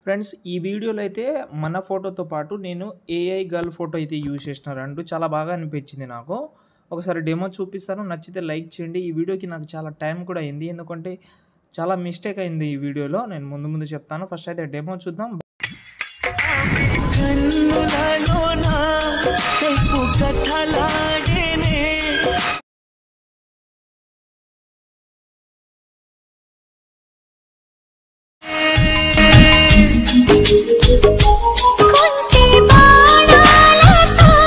Friends ఈ వీడియోలో అయితే మన ఫోటోతో పాటు నేను ఏఐ గర్ల్ ఫోటో అయితే యూజ్ చేసినారంటూ చాలా బాగా అనిపించింది నాకు. ఒకసారి డెమో చూపిస్తాను. నచ్చితే లైక్ చేయండి. ఈ వీడియోకి నాకు చాలా టైం కూడా అయింది. ఎందుకంటే చాలా మిస్టేక్ అయింది ఈ వీడియోలో. నేను ముందు చెప్తాను. ఫస్ట్ అయితే డెమో చూద్దాం.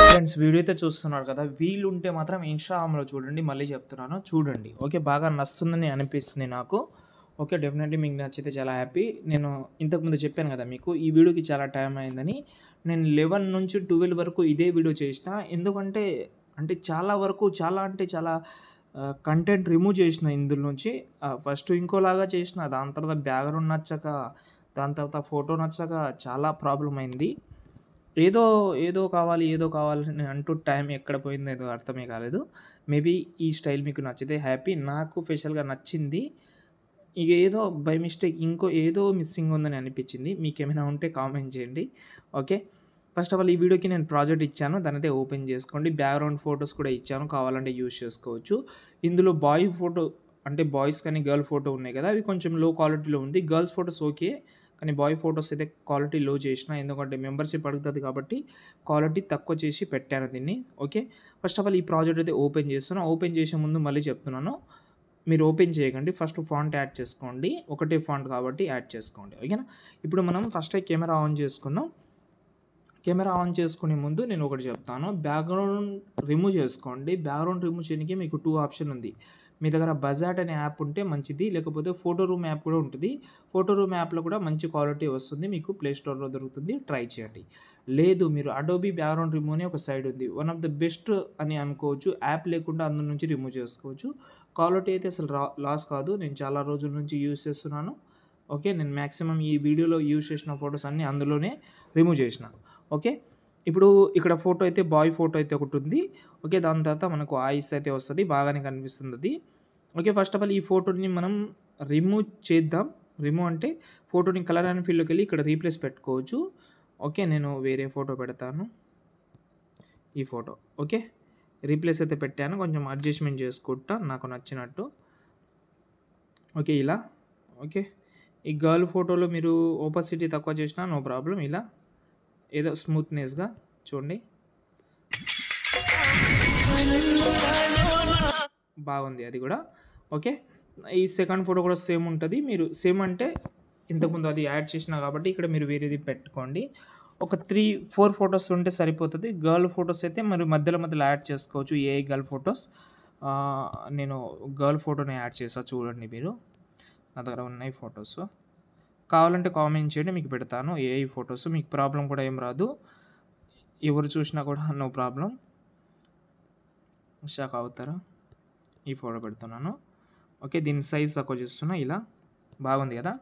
ఫ్రెండ్స్ వీడియో అయితే చూస్తున్నారు కదా, వీలుంటే మాత్రం ఇన్స్టాగ్రామ్లో చూడండి. మళ్ళీ చెప్తున్నాను, చూడండి. ఓకే, బాగా నచ్చుతుందని అనిపిస్తుంది నాకు. ఓకే, డెఫినెట్లీ మీకు నచ్చితే చాలా హ్యాపీ. నేను ఇంతకుముందు చెప్పాను కదా మీకు, ఈ వీడియోకి చాలా టైం అయిందని. నేను 11 నుంచి 12 వరకు ఇదే వీడియో చేసిన. ఎందుకంటే చాలా వరకు చాలా కంటెంట్ రిమూవ్ చేసిన ఇందులో నుంచి. ఫస్ట్ ఇంకోలాగా చేసిన, దాని తర్వాత బ్యాక్గ్రౌండ్ నచ్చక, దాని తర్వాత ఫోటో నచ్చక చాలా ప్రాబ్లం అయింది. ఏదో కావాలని అంటూ టైం ఎక్కడ పోయిందో ఏదో అర్థమే కాలేదు. మేబీ ఈ స్టైల్ మీకు నచ్చితే హ్యాపీ. నాకు స్పెషల్గా నచ్చింది. ఇక ఏదో బై మిస్టేక్ ఏదో మిస్సింగ్ ఉందని అనిపించింది. మీకేమైనా ఉంటే కామెంట్ చేయండి. ఓకే, ఫస్ట్ ఆఫ్ ఆల్ ఈ వీడియోకి నేను ప్రాజెక్ట్ ఇచ్చాను, దాని అయితే ఓపెన్ చేసుకోండి. బ్యాక్గ్రౌండ్ ఫొటోస్ కూడా ఇచ్చాను, కావాలంటే యూజ్ చేసుకోవచ్చు. ఇందులో బాయ్ ఫోటో అంటే బాయ్స్ కానీ గర్ల్ ఫోటో ఉన్నాయి కదా, అవి కొంచెం లో క్వాలిటీలో ఉంది. గర్ల్స్ ఫొటోస్ ఓకే, కానీ బాయ్ ఫొటోస్ అయితే క్వాలిటీ లో చేసిన. ఎందుకంటే మెంబర్షిప్ అడుగుతుంది కాబట్టి క్వాలిటీ తక్కువ చేసి పెట్టాను దీన్ని. ఓకే, ఫస్ట్ ఆఫ్ ఆల్ ఈ ప్రాజెక్ట్ అయితే ఓపెన్ చేస్తున్నాను. ఓపెన్ చేసే ముందు మళ్ళీ చెప్తున్నాను, మీరు ఓపెన్ చేయకండి. ఫస్ట్ ఫాంట్ యాడ్ చేసుకోండి. ఒకటే ఫాంట్ కాబట్టి యాడ్ చేసుకోండి. ఓకేనా, ఇప్పుడు మనం ఫస్ట్ కెమెరా ఆన్ చేసుకుందాం. కెమెరా ఆన్ చేసుకునే ముందు నేను ఒకటి చెప్తాను, బ్యాక్గ్రౌండ్ రిమూవ్ చేసుకోండి. బ్యాక్గ్రౌండ్ రిమూవ్ చేయడానికి మీకు 2 ఆప్షన్ ఉంది. మీ దగ్గర బజాట్ అనే యాప్ ఉంటే మంచిది, లేకపోతే ఫోటో రూమ్ యాప్ కూడా ఉంటుంది. ఫోటో రూమ్ యాప్లో కూడా మంచి క్వాలిటీ వస్తుంది, మీకు ప్లే స్టోర్లో దొరుకుతుంది, ట్రై చేయండి. లేదు, మీరు అడోబీ బ్యాక్గ్రౌండ్ రిమూవ్ అని ఒక సైడ్ ఉంది, వన్ ఆఫ్ ద బెస్ట్ అని అనుకోవచ్చు. యాప్ లేకుండా అందులో నుంచి రిమూవ్ చేసుకోవచ్చు. క్వాలిటీ అయితే అసలు లాస్ కాదు. నేను చాలా రోజుల నుంచి యూజ్ చేస్తున్నాను. ఓకే, నేను మ్యాక్సిమం ఈ వీడియోలో యూజ్ చేసిన ఫొటోస్ అన్నీ అందులోనే రిమూవ్ చేసిన. ఓకే, ఇప్పుడు ఇక్కడ ఫోటో అయితే బాయ్ ఫోటో అయితే ఒకటి ఉంది. ఓకే, దాని తర్వాత మనకు ఐస్ అయితే వస్తుంది, బాగానే కనిపిస్తుంది అది. ఓకే, ఫస్ట్ ఆఫ్ ఆల్ ఈ ఫోటోని మనం రిమూవ్ చేద్దాం. రిమూవ్ అంటే ఫోటోని కలర్ అండ్ ఫీల్డ్లోకి వెళ్ళి ఇక్కడ రీప్లేస్ పెట్టుకోవచ్చు. ఓకే, నేను వేరే ఫోటో పెడతాను, ఈ ఫోటో. ఓకే, రీప్లేస్ అయితే పెట్టాను, కొంచెం అడ్జస్ట్మెంట్ చేసుకుంటా నాకు నచ్చినట్టు. ఓకే, ఇలా. ఓకే, ఈ గర్ల్ ఫోటోలో మీరు ఓపాసిటీ తక్కువ చేసినా నో ప్రాబ్లం. ఇలా ఏదో స్మూత్నెస్గా చూడండి, బాగుంది అది కూడా. ఓకే, ఈ సెకండ్ ఫోటో కూడా సేమ్ ఉంటుంది. మీరు సేమ్ అంటే ఇంతకుముందు అది యాడ్ చేసినా కాబట్టి ఇక్కడ మీరు వేరేది పెట్టుకోండి. ఒక 3-4 ఫొటోస్ ఉంటే సరిపోతుంది. గర్ల్ ఫొటోస్ అయితే మరి మధ్యలో యాడ్ చేసుకోవచ్చు, ఏ గర్ల్ ఫొటోస్. నేను గర్ల్ ఫోటోని యాడ్ చేసా, చూడండి మీరు. నా దగ్గర ఉన్నాయి ఫొటోస్, కావాలంటే కామెంట్ చేయండి, మీకు పెడతాను ఏఐ ఫొటోస్. మీకు ప్రాబ్లం కూడా ఏం రాదు, ఎవరు చూసినా కూడా నో ప్రాబ్లం. షాక్ అవుతారా, ఈ ఫోటో పెడుతున్నాను. ఓకే, దీని సైజ్ తక్కువ చేస్తున్నా. ఇలా బాగుంది కదా.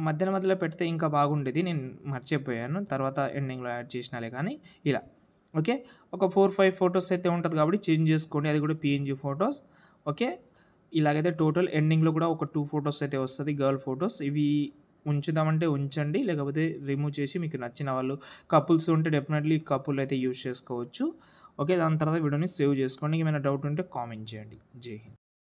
మధ్యలో పెడితే ఇంకా బాగుండేది, నేను మర్చిపోయాను, తర్వాత ఎండింగ్లో యాడ్ చేసినాలే కానీ. ఇలా ఓకే, ఒక 4-5 ఫొటోస్ అయితే ఉంటుంది కాబట్టి చేంజ్ చేసుకోండి, అది కూడా పిఎన్జీ ఫొటోస్. ఓకే, ఇలాగైతే టోటల్ ఎండింగ్లో కూడా ఒక 2 ఫొటోస్ అయితే వస్తుంది, గర్ల్ ఫొటోస్. ఇవి ఉంచుదామంటే ఉంచండి, లేకపోతే రిమూవ్ చేసి మీకు నచ్చిన వాళ్ళు కపుల్స్ ఉంటే డెఫినెట్లీ కపుల్ అయితే యూజ్ చేసుకోవచ్చు. ఓకే, దాని తర్వాత వీడియోని సేవ్ చేసుకోండి. ఏమైనా డౌట్ ఉంటే కామెంట్ చేయండి. జై హింద్.